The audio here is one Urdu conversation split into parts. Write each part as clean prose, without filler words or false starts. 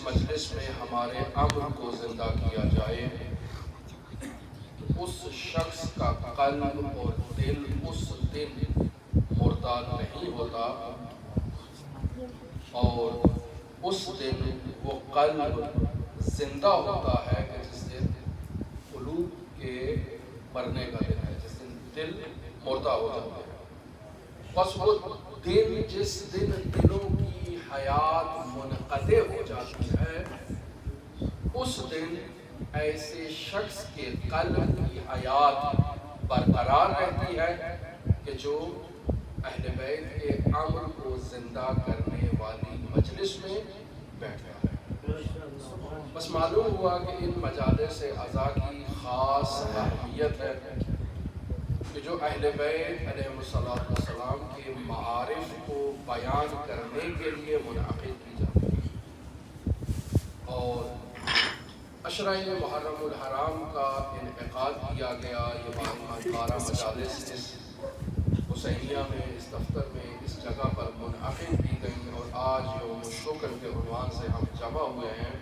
مجلس میں ہمارے امر کو زندہ کیا جائے اس شخص کا قلب اور دل اس دن مردہ نہیں ہوتا، اور اس دن وہ قلب زندہ ہوتا ہے کہ جس دن قلوب کے مرنے کا دن ہے، جس دن دل مردہ ہو جاتا ہے۔ بس وہ دن جس دن دلوں کی حیات منقطع ہو جاتی ہے، اس دن ایسے شخص کے قلب کی حیات برقرار رہتی ہے کہ جو اہل بیت کے امر کو زندہ کرنے والی مجلس میں بیٹھتا ہے۔ بس معلوم ہوا کہ ان مجالس اعضاء کی خاص اہمیت ہے کہ جو اہل بیت علیہ السلام کے معارف کو بیان کرنے کے لیے منعقد کی جاتی ہے، اور عشرہ محرم الحرام کا انعقاد کیا گیا۔ یہ 12 مجالس اس حسینیہ میں، اس دفتر میں، اس جگہ پر منعقد کی گئی، اور آج یوم الشکر کے عنوان سے ہم جمع ہوئے ہیں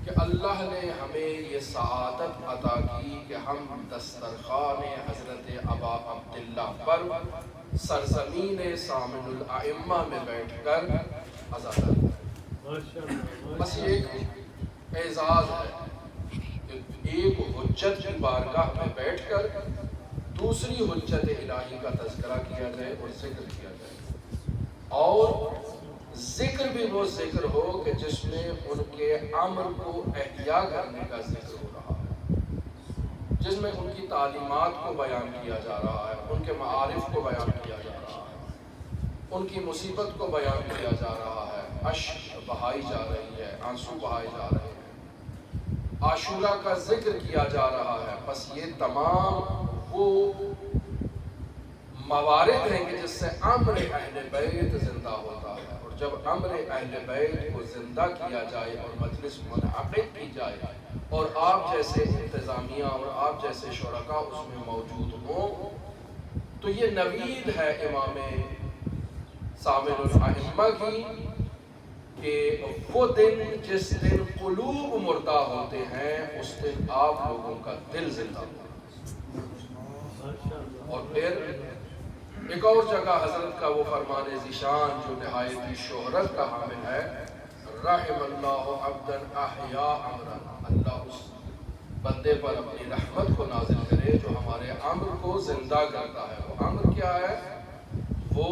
کہ اللہ نے ہمیں یہ سعادت عطا کی کہ ہم دسترخوان حضرت ابا عبداللہ پر سرزمین سامن الائمہ میں بیٹھ کر عزا کرتے ہیں۔ بس یہ ایک اعزاز ہے کہ ایک حجت کی بارگاہ میں بیٹھ کر دوسری حجت الہی کا تذکرہ کیا جائے اور ذکر کیا جائے، اور ذکر بھی وہ ذکر ہو کہ جس میں ان کے امر کو احیا کرنے کا ذکر ہو رہا ہے، جس میں ان کی تعلیمات کو بیان کیا جا رہا ہے، ان کے معارف کو بیان کیا جا رہا ہے، ان کی مصیبت کو بیان کیا جا رہا ہے، اشک بہائی جا رہی ہے، آنسو بہائے جا رہے ہیں، عاشورہ کا ذکر کیا جا رہا ہے۔ بس یہ تمام وہ موارد ہیں کہ جس سے امر اہل بیت زندہ ہوتا ہے، اور جب امر اہل بیت کو زندہ کیا جائے اور مجلس منعقد کی جائے اور آپ جیسے انتظامیہ اور آپ جیسے شرکاء اس میں موجود ہوں، تو یہ نوید ہے امام سامن الائمہ کی کہ وہ دن جس دن قلوب مردہ ہوتے ہیں اس دن آپ لوگوں کا دل زندہ ہوتا ہے۔ اور پھر ایک اور جگہ حضرت کا وہ فرمان ذیشان جو نہایت شہرت کا حامل ہے، رحم اللہ عبدا احیا امرا، اللہ اس بندے پر اپنی رحمت کو نازل کرے جو ہمارے امر کو زندہ کرتا ہے۔ وہ امر کیا ہے؟ وہ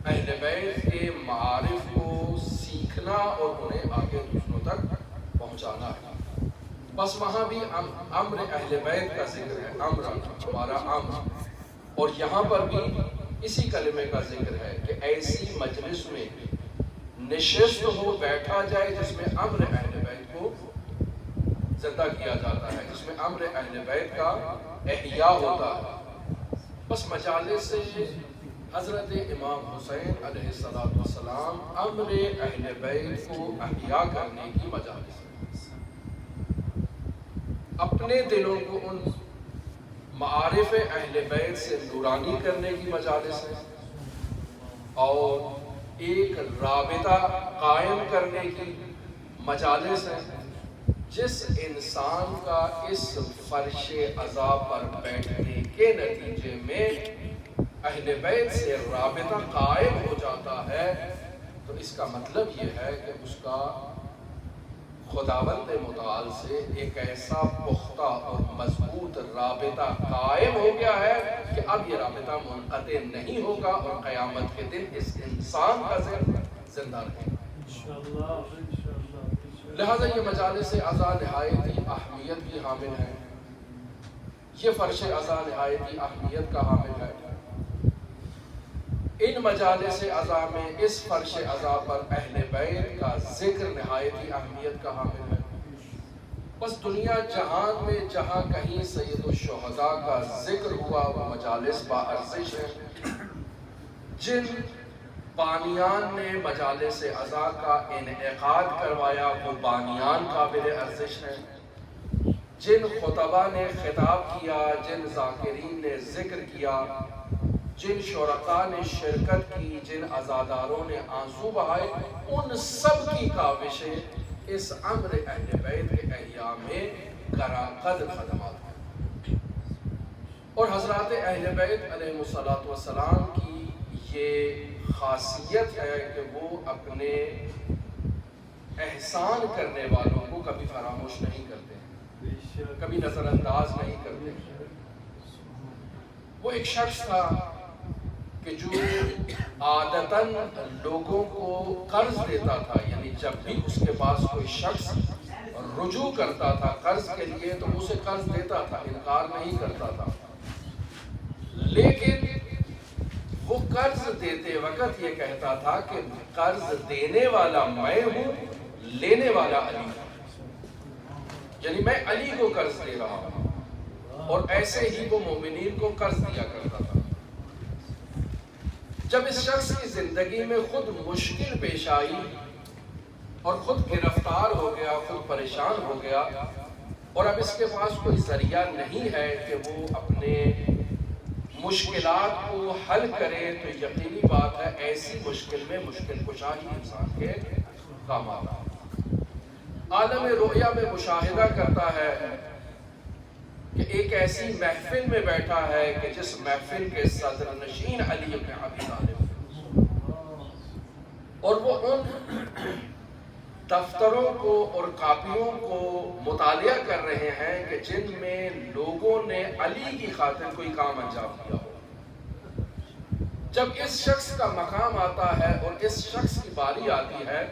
اہل بیت کے معارف کو سیکھنا اور انہیں آگے دوسروں تک پہنچانا ہے۔ بس وہاں بھی امر اہل بیت کا ذکر ہے، امر ہمارا امر، اور یہاں پر بھی اسی کلمے کا ذکر ہے کہ ایسی مجلس میں نشست ہو، بیٹھا جائے جس میں امر اہل بیت کو زندہ کیا جاتا ہے، جس میں امر اہل بیت کا احیا ہوتا ہے۔ بس مجالس سے حضرت امام حسین علیہ السلام امر اہل بیت کو احیا کرنے کی مجالس ہے، اپنے دلوں کو ان معارف اہل بیت سے نورانی کرنے کی مجالس ہے، اور ایک رابطہ قائم کرنے کی مجالس ہے۔ جس انسان کا اس فرش عزا پر بیٹھنے کے نتیجے میں اہل بیت سے رابطہ قائم ہو جاتا ہے، تو اس کا مطلب یہ ہے کہ اس کا خداوند متعال سے ایک ایسا پختہ اور مضبوط رابطہ قائم ہو گیا ہے کہ اب یہ رابطہ منقطع نہیں ہوگا، اور قیامت کے دن اس انسان کا ذہن زندہ رہے گا۔ لہٰذا یہ مجالس اعضاء نہایت ہی اہمیت کی حامل ہے، یہ فرش عزا نہایت اہمیت کا حامل ہے۔ ان مجالس عزا میں اس فرش عزا پر اہل بیت کا ذکر نہایت اہمیت کا حامل ہے۔ بس دنیا جہان میں جہاں کہیں سید الشہداء کا ذکر ہوا وہ مجالس با ارزش ہے۔ جن بانیان نے مجالس عزا کا انعقاد کروایا وہ بانیان قابل ارزش ہیں۔ جن خطبہ نے خطاب کیا، جن ذاکرین نے ذکر کیا، جن شرکاء نے شرکت کی، جن عزاداروں نے آنسو بہائے، ان سب کی کاوشیں اس امر اہل بیت کے احیاء میں قدر خدمات ہیں، اور حضرات اہل بیت علیہ الصلوۃ والسلام کی یہ خاصیت ہے کہ وہ اپنے احسان کرنے والوں کو کبھی فراموش نہیں کرتے، کبھی نظر انداز نہیں کرتے۔ وہ ایک شخص تھا کہ جو عادتاً لوگوں کو قرض دیتا تھا، یعنی جب بھی اس کے پاس کوئی شخص رجوع کرتا تھا قرض کے لیے تو اسے قرض دیتا تھا، انکار نہیں کرتا تھا، لیکن وہ قرض دیتے وقت یہ کہتا تھا کہ قرض دینے والا میں ہوں، لینے والا علی، یعنی میں علی کو قرض دے رہا ہوں، اور ایسے ہی وہ مومنین کو قرض دیا کرتا تھا۔ جب اس شخص کی زندگی میں خود مشکل پیش آئی اور خود گرفتار ہو گیا، خود پریشان ہو گیا، اور اب اس کے پاس کوئی ذریعہ نہیں ہے کہ وہ اپنے مشکلات کو حل کرے، تو یقینی بات ہے ایسی مشکل میں مشکل کشا ہی انسان کے کام آتا ہے۔ عالم رؤیا میں مشاہدہ کرتا ہے کہ ایک ایسی محفل میں بیٹھا ہے کہ جس محفل کے صدر نشین علی بن ابی طالب، اور وہ ان دفتروں کو اور کاپیوں کو مطالعہ کر رہے ہیں کہ جن میں لوگوں نے علی کی خاطر کوئی کام انجام دیا ہو۔ جب اس شخص کا مقام آتا ہے اور اس شخص کی باری آتی ہے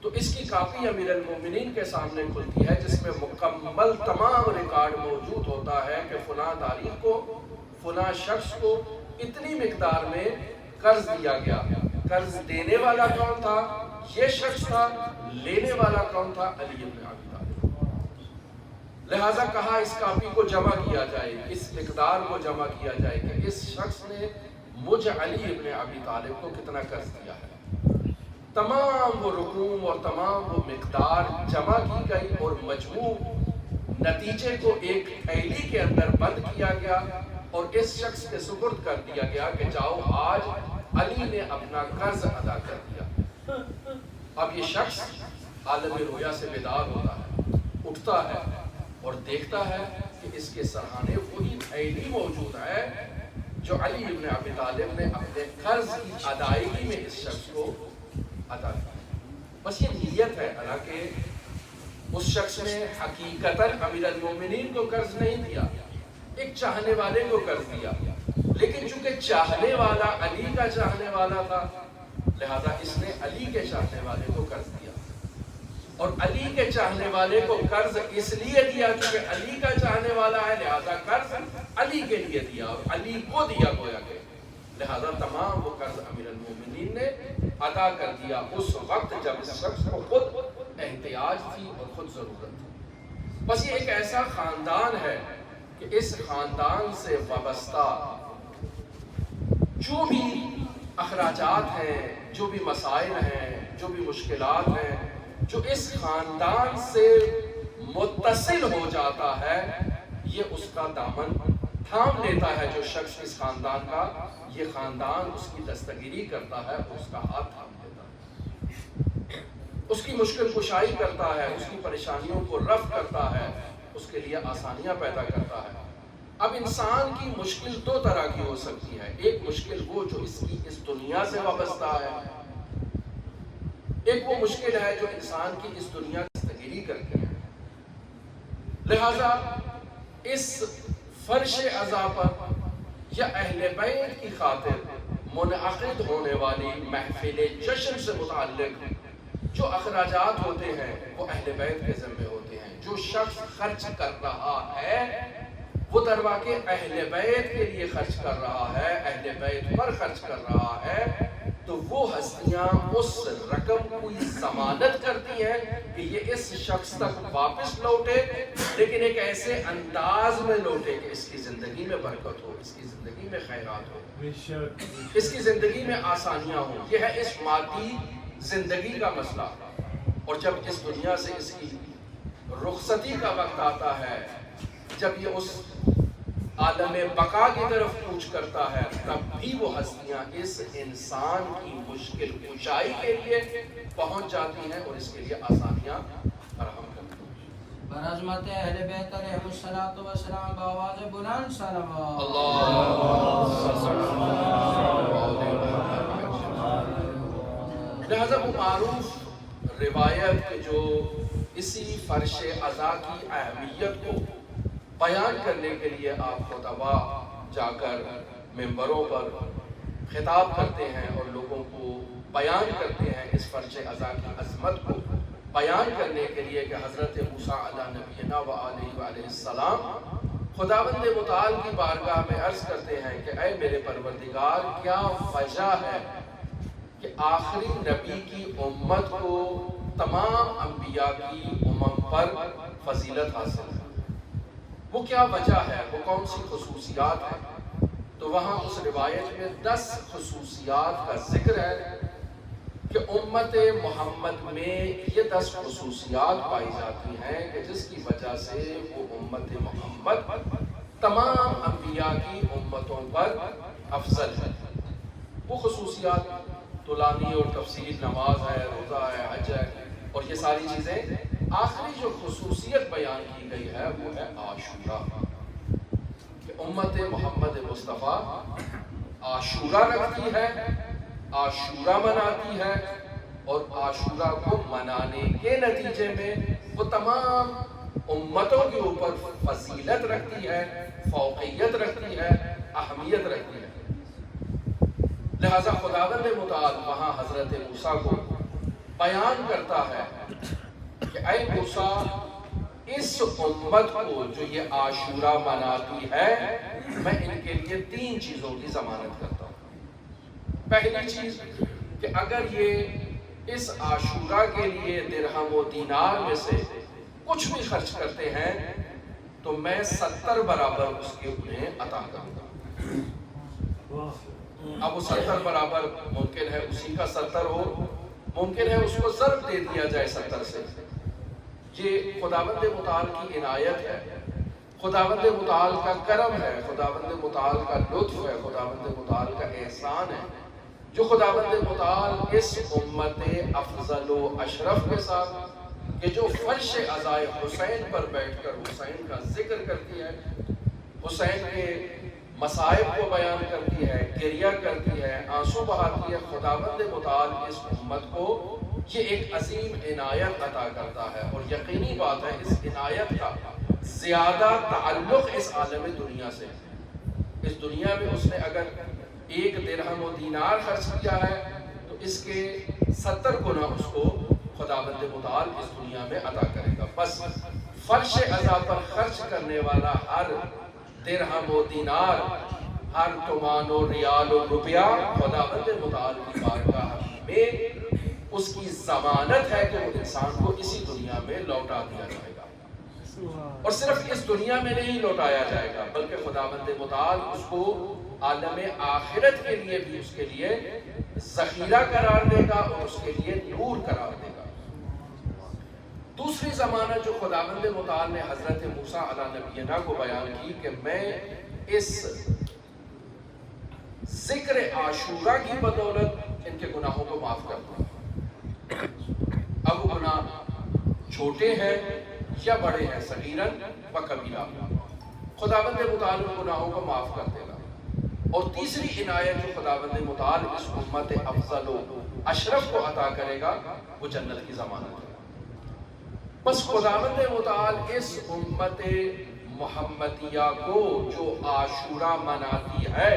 تو اس کی کاپی امیر المومنین کے سامنے کھلتی ہے، جس میں مکمل تمام ریکارڈ موجود ہوتا ہے کہ فلاں تاریخ کو فلاں شخص کو اتنی مقدار میں قرض دیا گیا۔ قرض دینے والا کون تھا؟ یہ شخص تھا۔ لینے والا کون تھا؟ علی بن ابی طالب۔ لہٰذا کہا اس کاپی کو جمع کیا جائے، اس مقدار کو جمع کیا جائے کہ اس شخص نے مجھ علی بن ابی طالب کو کتنا قرض دیا ہے۔ تمام وہ رقوم اور تمام وہ مقدار جمع کی گئی اور مجموع نتیجے کو ایک تھیلی کے اندر بند کیا گیا اور اس شخص کے سپرد کر دیا گیا کہ جاؤ آج علی نے اپنا قرض ادا کر دیا۔ اب یہ شخص عالم رؤیا سے بیدار ہوتا ہے، اٹھتا ہے اور دیکھتا ہے کہ اس کے سرہانے وہی تھیلی موجود ہے جو علی بن ابی طالب نے اپنے قرض کی ادائیگی میں اس شخص کو ادا کیا۔ بس یہ نیت ہے، حالانکہ اس شخص نے حقیقتاً امیر المومنین کو قرض نہیں دیا، ایک چاہنے والے کو قرض دیا، لیکن چونکہ چاہنے والا علی کا چاہنے والا تھا لہذا اس نے علی کے چاہنے والے کو قرض دیا، اور علی کے چاہنے والے کو قرض اس لیے دیا کیونکہ علی کا چاہنے والا ہے، لہذا قرض علی کے لیے دیا اور علی کو دیا گویا کہ، لہذا تمام وہ قرض امیر المومنین نے ادا کر دیا اس وقت جب اس شخص کو خود احتیاج تھی اور خود ضرورت تھی۔ بس یہ ایک ایسا خاندان ہے کہ اس خاندان سے وابستہ جو بھی اخراجات ہیں، جو بھی مسائل ہیں، جو بھی مشکلات ہیں، جو اس خاندان سے متصل ہو جاتا ہے یہ اس کا دامن تھام لیتا ہے۔ جو شخص اس خاندان کا، یہ خاندان اس کی دستگیری کرتا ہے، اس کا ہاتھ تھام لیتا ہے، اس کی مشکل کشائی کرتا ہے، اس کی پریشانیوں کو رفع کرتا ہے، اس کے لیے آسانیاں پیدا کرتا ہے۔ اب انسان کی مشکل دو طرح کی ہو سکتی ہے، ایک مشکل وہ جو اس کی اس دنیا سے وابستہ ہے، ایک وہ مشکل ہے جو انسان کی اس دنیا کی دستگیری کرتی ہے۔ لہذا اس فرش عزا پر یا اہل بیت کی خاطر منعقد ہونے والی محفل جشن سے متعلق جو اخراجات ہوتے ہیں وہ اہل بیت کے ذمہ ہوتے ہیں۔ جو شخص خرچ کر رہا ہے وہ در واقع اہل بیت کے لیے خرچ کر رہا ہے، اہل بیت پر خرچ کر رہا ہے، تو وہ ہستیاں اس رقم کو ضمانت کرتی ہیں کہ یہ اس شخص تک واپس لوٹے، لیکن ایک ایسے انداز میں لوٹے کہ اس کی زندگی میں برکت ہو، اس کی زندگی میں خیرات ہو، اس کی زندگی میں آسانیاں ہوں۔ یہ ہے اس مادی زندگی کا مسئلہ، اور جب اس دنیا سے اس کی رخصتی کا وقت آتا ہے، جب یہ اس عالم بقا کی طرف کوچ کرتا ہے، تب بھی وہ ہستیاں اس انسان کی مشکل کشائی کے لیے پہنچ جاتی ہیں اور اس کے لیے آسانیاں فراہم کرتی ہیں۔ برعظمت اہل بیت علیہ السلام بآواز بلند صلوات لہذا وہ معروف روایت جو اسی فرش عزا کی اہمیت کو بیان کرنے کے لیے آپ خطبہ جا کر ممبروں پر خطاب کرتے ہیں اور لوگوں کو بیان کرتے ہیں اس فرش عزا کی عظمت کو بیان کرنے کے لیے کہ حضرت موسیٰ علیہ نبینا وعلیہ السلام خداوند متعال کی بارگاہ میں عرض کرتے ہیں کہ اے میرے پروردگار، کیا وجہ ہے کہ آخری نبی کی امت کو تمام انبیاء کی امم پر فضیلت حاصل ہے؟ وہ کیا وجہ ہے؟ وہ کون سی خصوصیات ہیں؟ تو وہاں اس روایت میں 10 خصوصیات کا ذکر ہے کہ امت محمد میں یہ 10 خصوصیات پائی جاتی ہیں کہ جس کی وجہ سے وہ امت محمد تمام انبیاء کی امتوں پر افضل ہے۔ وہ خصوصیات طولانی اور تفصیل نماز ہے، روزہ ہے، حج ہے اور یہ ساری چیزیں۔ آخری جو خصوصیت بیان کی گئی ہے وہ ہے عاشورہ، کہ امت محمد مصطفیٰ عاشورہ رکھتی ہے، عاشورہ مناتی ہے اور عاشورہ کو منانے کے نتیجے میں وہ تمام امتوں کے اوپر فضیلت رکھتی ہے، فوقیت رکھتی ہے، اہمیت رکھتی ہے۔ لہذا خداوند متعال وہاں حضرت موسیٰ کو بیان کرتا ہے کہ اے موسیٰ، اس امت کو جو یہ عاشورہ مناتی ہے، میں ان کے لیے 3 چیزوں کی ضمانت کرتا ہوں۔ پہلی چیز کہ اگر یہ اس عاشورہ کے لیے درہم و دینار میں سے کچھ بھی خرچ کرتے ہیں تو میں 70 برابر اس کے انہیں عطا کروں گا۔ اب وہ 70 برابر ممکن ہے اسی کا 70 ہو، ممکن ہے اس کو ضرب دے دیا جائے 70 سے۔ یہ خداوند متعال کی عنایت ہے، خداوند متعال کا کرم ہے، خداوند متعال کا لطف ہے، خداوند متعال کا احسان ہے، جو خداوند متعال اس امت افضل و اشرف کے ساتھ کہ جو فرش عزائے حسین پر بیٹھ کر حسین کا ذکر کرتی ہے، حسین کے مصائب کو بیان کرتی ہے، گریہ کرتی ہے، آنسو بہاتی ہے، خداوند متعال اس امت کو یہ ایک عظیم عنایت عطا کرتا ہے۔ اور یقینی بات ہے اس عنایت کا زیادہ تعلق اس عالم دنیا سے ہے۔ اس دنیا میں اس نے اگر 1 درہم و دینار خرچ کیا ہے تو اس کے 70 گنا اس کو خداوند متعال اس دنیا میں عطا کرے گا۔ بس فرش عزا پر خرچ کرنے والا ہر درہم و دینار، ہر تومان و ریال و روپیہ خداوند متعال کی بارگاہ میں اس کی ضمانت ہے کہ وہ انسان کو اسی دنیا میں لوٹا دیا جائے گا، اور صرف اس دنیا میں نہیں لوٹایا جائے گا بلکہ خداوند متعال اس کو عالم آخرت کے لیے بھی اس کے لیے ذخیرہ قرار دے گا اور اس کے لیے نور قرار دے گا۔ دوسری ضمانت جو خداوند متعال نے حضرت موسیٰ علیہ نبینا کو بیان کی کہ میں اس ذکر عاشورہ کی بدولت ان کے گناہوں کو معاف کر دوں۔ اب گناہ چھوٹے ہیں یا بڑے ہیں، صغیراً و کبیرہ، خداوند متعال گناہوں کو معاف کر دے گا۔ اور تیسری عنایت جو خداوند متعال اس امت افضل و اشرف کو عطا کرے گا وہ جنت کی ضمانت ہے۔ بس خداوند متعال اس امت محمدیہ کو جو عاشورہ مناتی ہے،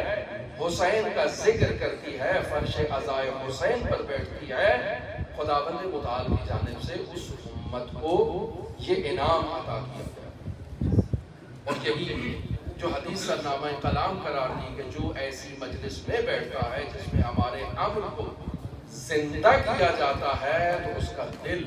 حسین کا ذکر کرتی ہے، فرش عزائے حسین پر بیٹھتی ہے، خداوند متعال کی جانب سے اس امت کو یہ انعام عطا کیا گیا۔ اور یہی جو حدیث سرنامہ کلام قرار دی کہ جو ایسی مجلس میں بیٹھتا ہے جس میں ہمارے امر کو زندہ کیا جاتا ہے تو اس کا دل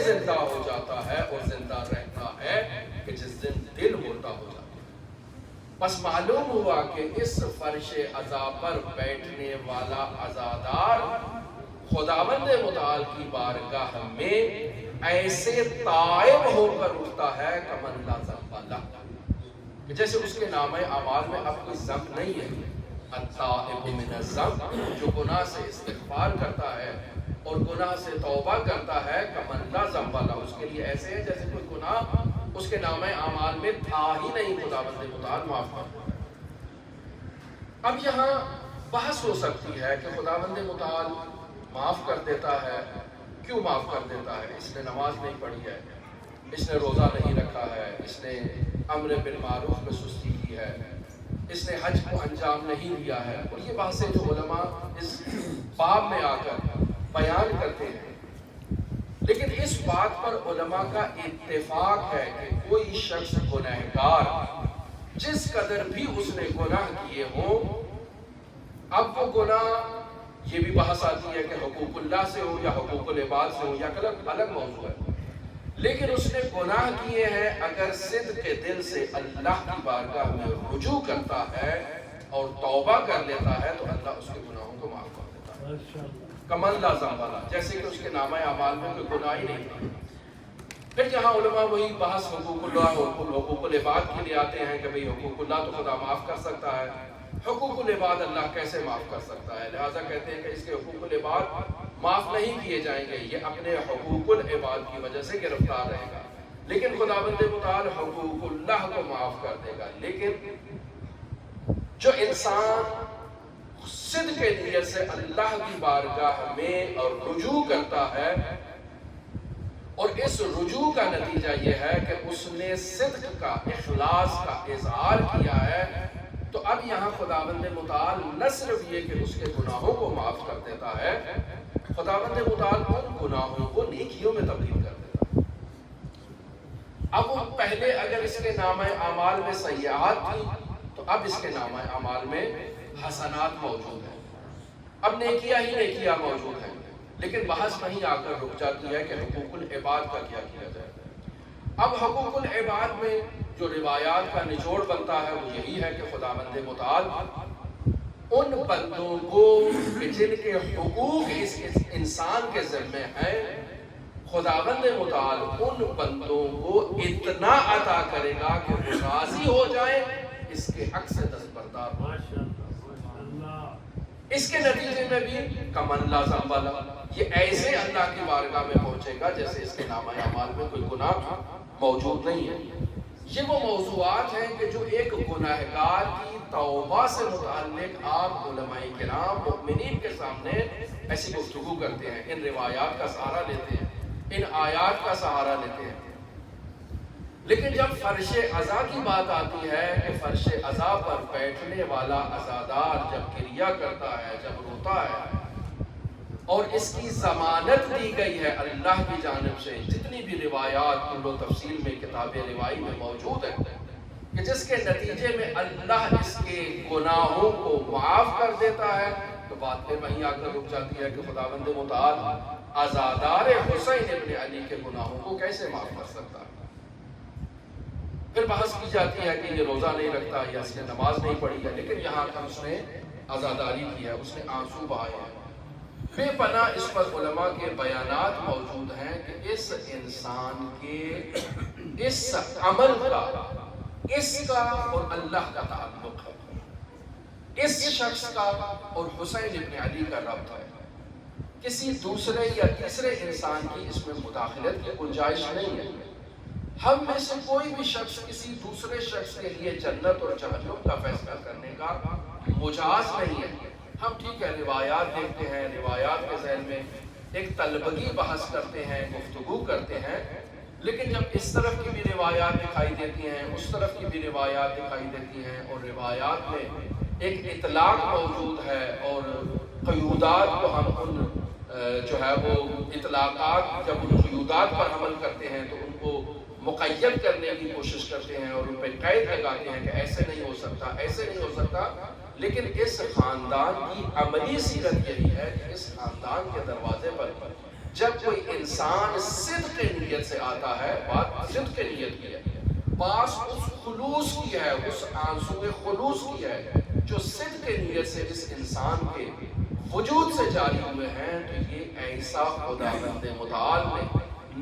زندہ ہو جاتا ہے اور زندہ رہتا ہے کہ جس دن دل مردہ ہو جاتا ہے۔ بس معلوم ہوا کہ اس فرش عزا پر بیٹھنے والا عزادار خداوند متعال کی بارگاہ میں ایسے تائب ہو کر اٹھتا ہے کمن لا ذنب لہ، کہ جیسے اس کے نامہ اعمال میں اب کوئی ذنب نہیں ہے. التائب من الذنب، جو گناہ سے استغفار کرتا ہے اور گناہ سے توبہ کرتا ہے، کمن لا ذنب لہ، اس کے لیے ایسے ہے جیسے کوئی گناہ اس کے نامہ اعمال میں تھا ہی نہیں، خداوند متعال معاف کرتا ہے. اب یہاں بحث ہو سکتی ہے کہ خداوند متعال معاف کر دیتا ہے، کیوں معاف کر دیتا ہے؟ اس نے نماز نہیں پڑھی ہے، اس نے روزہ نہیں رکھا ہے، اس نے امر بالمعروف میں سستی کی ہے، اس نے حج کو انجام نہیں دیا ہے. اور یہ بحثیں جو علماء اس باب میں آ کر بیان کرتے ہیں، لیکن اس بات پر علماء کا اتفاق ہے کہ کوئی شخص گنہگار جس قدر بھی اس نے گناہ کیے ہوں، اب وہ گناہ، یہ بھی بحث آتی ہے کہ حقوق اللہ سے ہو یا حقوق العباد سے ہو، یا الگ موضوع ہے، لیکن اس نے گناہ کیے ہیں، اگر صدق کے دل سے اللہ کی بارگاہ میں رجوع کرتا ہے اور توبہ کر لیتا ہے تو اللہ اس کے گناہوں کو معاف کر دیتا ہے. کمن لا ذنب لہ، جیسے کہ اس کے نامہ اعمال میں کوئی گناہ ہی نہیں تھا. پھر یہاں علماء وہی بحث حقوق اللہ اور حقوق العباد کے لیے آتے ہیں کہ بھئی حقوق اللہ تو خدا معاف کر سکتا ہے، حقوق العباد اللہ کیسے معاف کر سکتا ہے؟ لہٰذا کہتے ہیں کہ اس کے حقوق العباد معاف نہیں کیے جائیں گے، یہ اپنے حقوق العباد کی وجہ سے گرفتار رہے گا، لیکن خداوند متعال حقوق اللہ کو معاف کر دے گا. لیکن جو انسان صدق نیت سے اللہ کی بارگاہ میں اور رجوع کرتا ہے، اور اس رجوع کا نتیجہ یہ ہے کہ اس نے صدق کا، اخلاص کا اظہار کیا ہے، تو اب یہاں خداوند متعال نہ صرف یہ کہ اس کے گناہوں کو معاف کر دیتا ہے، خداوند متعال ان گناہوں کو نیکیوں میں تبدیل کر دیتا ہے. اب وہ پہلے اگر اس کے نامہ اعمال میں سیئات تھی تو اب اس کے نامہ اعمال میں حسنات موجود ہیں، اب نیکیاں ہی نیکیاں موجود ہیں. لیکن بحث وہیں آ کر رک جاتی ہے کہ حقوق العباد کا کیا کیا جائے. اب حقوق العباد میں جو روایات کا نچوڑ بنتا ہے وہ یہی ہے کہ خداوند متعال ان بندوں کو جن کے حقوق اس انسان کے ذمہ ہیں، خداوند متعال ان بندوں کو اتنا عطا کرے گا کہ وہ راضی ہو جائے، اس کے حق سے دستبردار ہو. اس کے نتیجے میں بھی کمن لا ذنب لہ، یہ ایسے اللہ کی بارگاہ میں پہنچے گا جیسے اس کے نامہ اعمال میں کوئی گناہ موجود نہیں ہے. یہ وہ موضوعات ہیں کہ جو ایک گناہگار کی توبہ سے متعلق آپ علماء کرام مؤمنین کے سامنے ایسی گفتگو کرتے ہیں، ان روایات کا سہارا لیتے ہیں، ان آیات کا سہارا لیتے ہیں. لیکن جب فرش عزا کی بات آتی ہے کہ فرش عزا پر بیٹھنے والا عزادار جب کریا کرتا ہے، جب روتا ہے، اور اس کی ضمانت دی گئی ہے اللہ کی جانب سے، جتنی بھی روایات کل و تفصیل میں کتاب روائی میں موجود ہے، کہ جس کے نتیجے میں اللہ اس کے گناہوں کو معاف کر دیتا ہے، تو بات پھر وہیں آ کر رک جاتی ہے کہ خداوند متعال عزادار حسین ابن علی کے گناہوں کو کیسے معاف کر سکتا ہے. پھر بحث کی جاتی ہے کہ یہ روزہ نہیں رکھتا یا اس نے نماز نہیں پڑھی ہے، لیکن یہاں پر اس نے عزاداری کی ہے، اس نے آنسو بہائے ہیں. بے پناہ اس پر علماء کے بیانات موجود ہیں کہ اس انسان کے اس عمل کا، اس کا اور اللہ کا تعلق ہے، اس شخص کا اور حسین ابن علی کا ربط ہے. کسی دوسرے یا تیسرے انسان کی اس میں مداخلت کی گنجائش نہیں ہے. ہم میں سے کوئی بھی شخص کسی دوسرے شخص کے لیے جنت اور جہنم کا فیصلہ کرنے کا مجاز نہیں ہے. ہم ٹھیک ہے روایات دیکھتے ہیں، روایات کے ذہن میں ایک طلبگی بحث کرتے ہیں، گفتگو کرتے ہیں، لیکن جب اس طرف کی بھی روایات دکھائی دیتی ہیں، اس طرف کی بھی روایات دکھائی دیتی ہیں، اور روایات میں ایک اطلاق موجود ہے اور قیودات کو ہم ان جو ہے وہ اطلاقات، جب ان قیودات پر عمل کرتے ہیں تو ان کو مقید کرنے کی کوشش کرتے ہیں اور ان پہ قید لگاتے ہیں کہ ایسے نہیں ہو سکتا، ایسے نہیں ہو سکتا. لیکن اس خاندان کی عملی سیرت یہی ہے کہ اس خاندان کے دروازے پر جب کوئی انسان صدق نیت سے آتا ہے، بات صدق نیت کی ہے، بات اس خلوص کی ہے، اس آنسو خلوص کی ہے جو صدق نیت سے اس انسان کے وجود سے جاری ہوئے ہیں، تو یہ ایسا خداوند متعال نے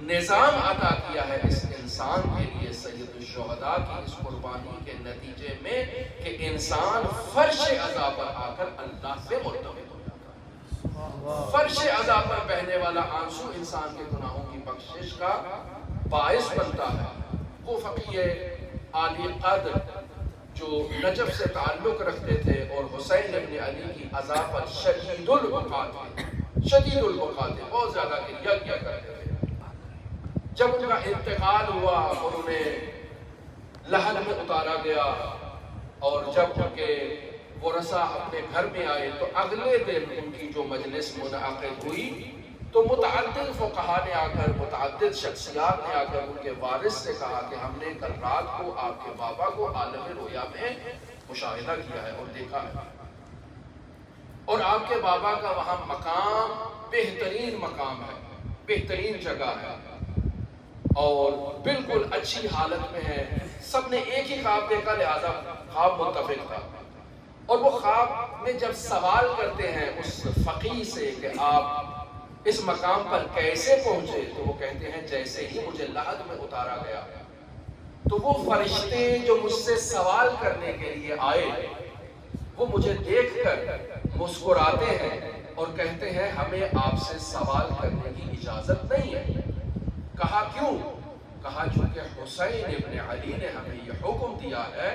نظام عطا کیا ہے اس انسان انسان کے لیے سید الشہداء کی اس قربانی کے نتیجے میں کہ انسان فرش عزا پر آ کر اللہ سے مرتبط ہو جاتا ہے. فرش عزا پر بہنے والا آنسو انسان کے گناہوں کی بخشش کا باعث بنتا ہے. وہ فقیہ عالی قدر جو نجف سے تعلق رکھتے تھے اور حسین ابن علی کی عزا پر شدید البکا تھے, بہت زیادہ گریہ کیا کرتے تھے. جب ان کا انتقال ہوا اور انہیں لحد میں اتارا گیا اور جب ان کے ورثہ اپنے گھر میں آئے تو اگلے دن ان کی جو مجلس منعقد ہوئی تو متعدد فقہا نے آ کر, متعدد شخصیات نے آ کر ان کے وارث سے کہا کہ ہم نے کل رات کو آپ کے بابا کو عالم رویا میں مشاہدہ کیا ہے اور دیکھا ہے, اور آپ کے بابا کا وہاں مقام بہترین مقام ہے, بہترین جگہ ہے اور بالکل اچھی حالت میں ہے. سب نے ایک ہی خواب دیکھا, لہذا خواب متفق تھا. اور وہ خواب میں جب سوال کرتے ہیں اس فقیہ سے کہ آپ اس مقام پر کیسے پہنچے, تو وہ کہتے ہیں جیسے ہی مجھے لحد میں اتارا گیا تو وہ فرشتے جو مجھ سے سوال کرنے کے لیے آئے وہ مجھے دیکھ کر مسکراتے ہیں اور کہتے ہیں ہمیں آپ سے سوال کرنے کی اجازت نہیں ہے. کہا کیوں؟ کہا چونکہ حسین ابن علی نے ہمیں یہ حکم دیا ہے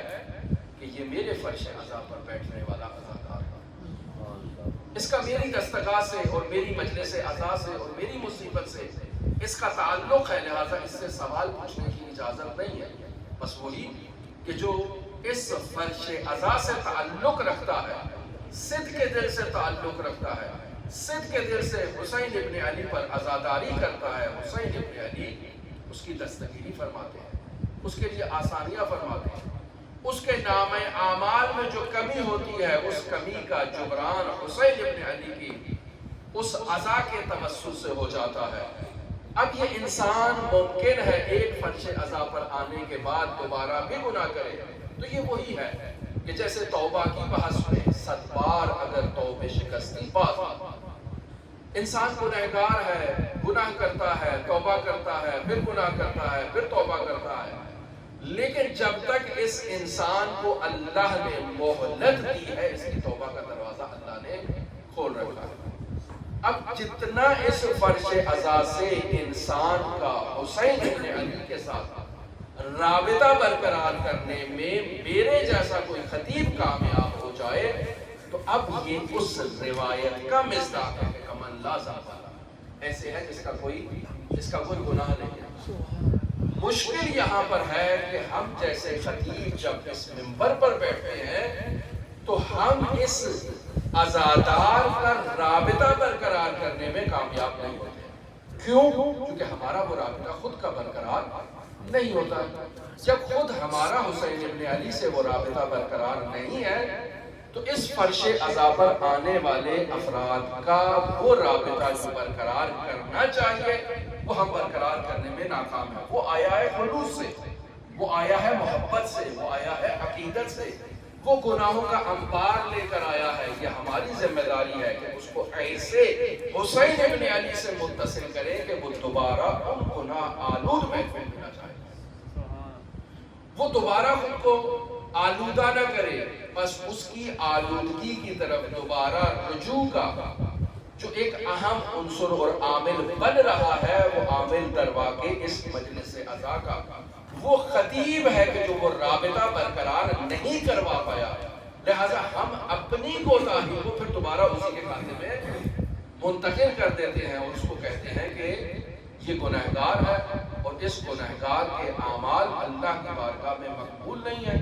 کہ یہ میرے فرش عزا پر بیٹھنے والا عزادار ہے. اس کا میری دستگاہ سے اور میری مجلس عزا سے اور میری مصیبت سے اس کا تعلق ہے, لہذا اس سے سوال پوچھنے کی اجازت نہیں ہے. بس وہی کہ جو اس فرش عزا سے تعلق رکھتا ہے, صدق کے دل سے تعلق رکھتا ہے, صدق کے دل سے حسین ابن علی پر عزاداری کرتا ہے, حسین ابن علی اس کی دستگیری فرماتے ہیں, اس کے لیے آسانیاں فرماتے ہیں. اس کے نام اعمال میں جو کمی ہوتی ہے اس کمی کا جبران حسین ابن علی کی اس عزا کے توسل سے ہو جاتا ہے. اب یہ انسان ممکن ہے ایک فرش عزا پر آنے کے بعد دوبارہ بھی گناہ کرے, تو یہ وہی ہے کہ جیسے توبہ کی بحث میں 100 بار اگر توبہ شکستی بات, انسان گنہگار ہے, گناہ کرتا ہے, توبہ کرتا ہے, پھر گناہ کرتا ہے, پھر توبہ کرتا ہے, لیکن جب تک اس انسان کو اللہ نے مہلت دی ہے اس کی توبہ کا دروازہ اللہ نے کھول رکھا ہے. اب جتنا اس فرش عزا سے انسان کا حسین ابن علی کے ساتھ رابطہ برقرار کرنے میں میرے جیسا کوئی خطیب کامیاب ہو جائے تو اب یہ اس روایت کا مصداق ہے کہ کمن لا ذنب, ایسے ہے جس کا کوئی گناہ نہیں ہے. مشکل یہاں پر ہے کہ ہم جیسے خطیب جب اس منبر پر بیٹھتے ہیں تو ہم اس عزادار کا رابطہ برقرار کرنے میں کامیاب نہیں ہوتے. کیوں؟ کیونکہ ہمارا وہ رابطہ خود کا برقرار نہیں ہوتا. جب خود ہمارا حسین ابن علی سے وہ رابطہ برقرار نہیں ہے تو اس فرش عزا پر آنے والے افراد کا وہ رابطہ جو برقرار کرنا چاہیے وہ ہم برقرار کرنے میں ناکام ہے. وہ آیا ہے خلوص سے, وہ آیا ہے محبت سے, وہ آیا ہے عقیدت سے, وہ گناہوں کا انبار لے کر آیا ہے. یہ ہماری ذمہ داری ہے کہ اس کو ایسے حسین ابن علی سے متصل کریں کہ وہ دوبارہ ان گناہ آلود محفوظ نہ جائے, وہ دوبارہ خود کو آلودہ نہ کرے. بس اس کی آلودگی کی طرف دوبارہ رجوع کا جو ایک اہم عنصر اور عامل بن رہا ہے وہ عامل دروا کے اس مجلس عزا کا وہ خطیب ہے کہ جو وہ رابطہ برقرار نہیں کروا پایا, لہذا ہم اپنی کوتاہی کو پھر دوبارہ اسی کے کھاتے میں منتقل کر دیتے ہیں اور اس کو کہتے ہیں کہ یہ گنہگار ہے اور اس گنہگار کے اعمال اللہ کی بارگاہ میں مقبول نہیں ہے,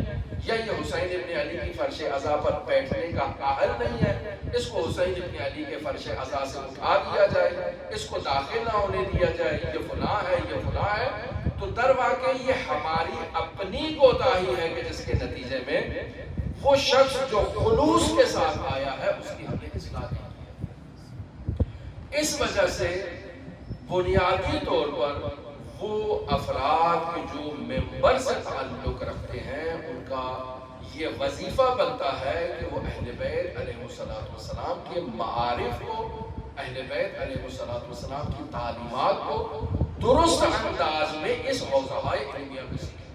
یا یہ حسین ابن علی کی فرش عزا پر بیٹھنے کا اہل نہیں ہے, اس کو حسین ابن علی کے فرش عزا سے اٹھا دیا جائے, اس کو داخل نہ ہونے دیا جائے, یہ فلاں ہے, یہ فلاں ہے. تو در واقع یہ ہماری اپنی کوتاہی ہے کہ جس کے نتیجے میں وہ شخص جو خلوص کے ساتھ آیا ہے اس کی ہمیں اصلاح نہیں کی. اس وجہ سے بنیادی طور پر وہ افراد جو منبر سے تعلق رکھتے ہیں ان کا یہ وظیفہ بنتا ہے کہ وہ اہل بیت علیہ السلام کے معارف کو, اہل بیت علیہ السلام کی تعلیمات کو درست انداز میں اس حوزہ علمیہ میں سیکھیں۔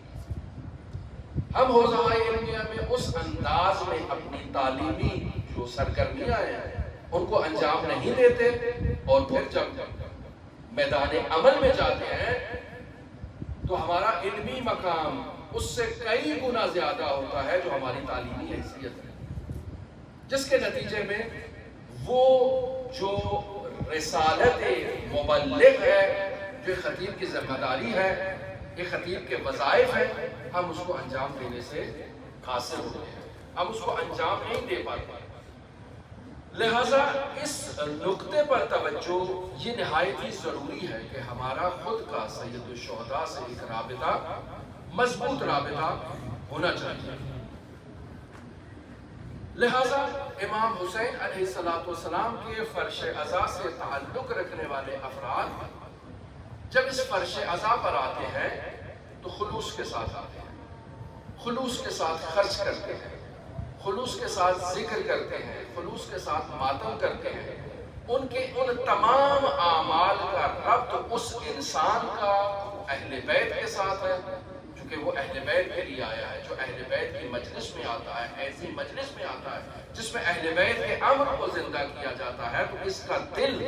ہم حوزہ علمیہ میں اس انداز میں اپنی تعلیمی جو سرگرمیاں ہیں ان کو انجام نہیں دیتے، اور پھر جب میدان عمل میں جاتے ہیں تو ہمارا علمی مقام اس سے کئی گنا زیادہ ہوتا ہے جو ہماری تعلیمی حیثیت ہے، جس کے نتیجے میں وہ جو رسالت مبلغ ہے، جو خطیب کی ذمہ داری ہے، یہ خطیب کے وظائف ہیں، ہم اس کو انجام دینے سے قاصر ہوتے ہیں، ہم اس کو انجام نہیں دے پاتے۔ لہٰذا اس نقطے پر توجہ یہ نہایت ہی ضروری ہے کہ ہمارا خود کا سید الشہداء سے ایک رابطہ، مضبوط رابطہ ہونا چاہیے۔ لہٰذا امام حسین علیہ السلام کے فرش عزا سے تعلق رکھنے والے افراد جب اس فرش عزا پر آتے ہیں تو خلوص کے ساتھ آتے ہیں، خلوص کے ساتھ خرچ کرتے ہیں، خلوص کے ساتھ ذکر کرتے ہیں، خلوص کے ساتھ ماتم کرتے ہیں۔ ان کے ان تمام اعمال کا ربط اس انسان کا اہل بیت کے ساتھ ہے، چونکہ وہ اہل بیت کے لیے آیا ہے۔ جو اہل بیت کی مجلس میں آتا ہے، ایسی مجلس میں آتا ہے جس میں اہل بیت کے امر کو زندہ کیا جاتا ہے، تو اس کا دل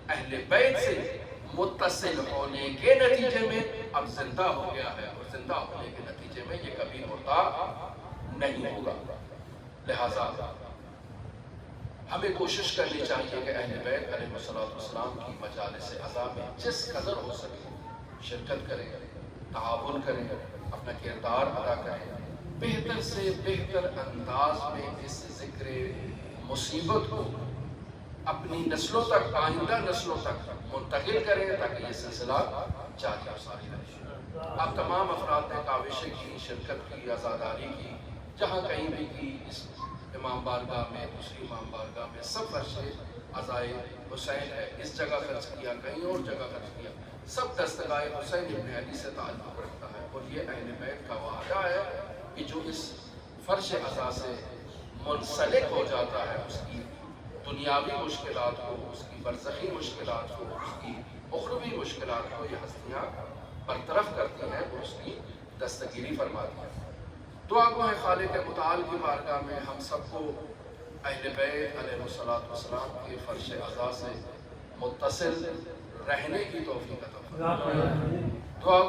اہل بیت سے متصل ہونے کے نتیجے میں اب زندہ ہو گیا ہے، اور زندہ ہونے کے نتیجے میں یہ کبھی مردہ نہیں ہوگا۔ لہٰذا ہمیں کوشش کرنی چاہیے کہ اہل بیت علیہ السلام کی مجالس عزا میں جس قدر ہو سکے شرکت کریں، تعاون کریں، اپنا کردار ادا کریں، بہتر سے بہتر انداز میں اس ذکر مصیبت کو اپنی نسلوں تک، آئندہ نسلوں تک منتقل کریں تاکہ یہ سلسلہ جاری و ساری رہے۔ آپ تمام افراد نے کاوشیں کی، شرکت کی، عزاداری کی، جہاں کہیں بھی کی، اس امام بارگاہ میں، دوسری امام بارگاہ میں، سب فرش عزائے حسین ہے، اس جگہ خرچ کیا، کہیں اور جگہ خرچ کیا، سب دستگاہ حسین ابن علی سے تعلق رکھتا ہے، اور یہ اہل بیت کا وعدہ ہے کہ جو اس فرش عزا سے منسلک ہو جاتا ہے، اس کی دنیاوی مشکلات کو، اس کی برزخی مشکلات کو، اس کی اخروی مشکلات کو یہ ہستیاں برطرف کرتی ہیں، اور اس کی دستگیری فرماتی ہیں۔ دعا گو ہے خالق متعال کی بارگاہ میں ہم سب کو اہل بیت علیہ السلام کے فرش عزا سے متصل رہنے کی توفیق عطا فرمائے۔ دعا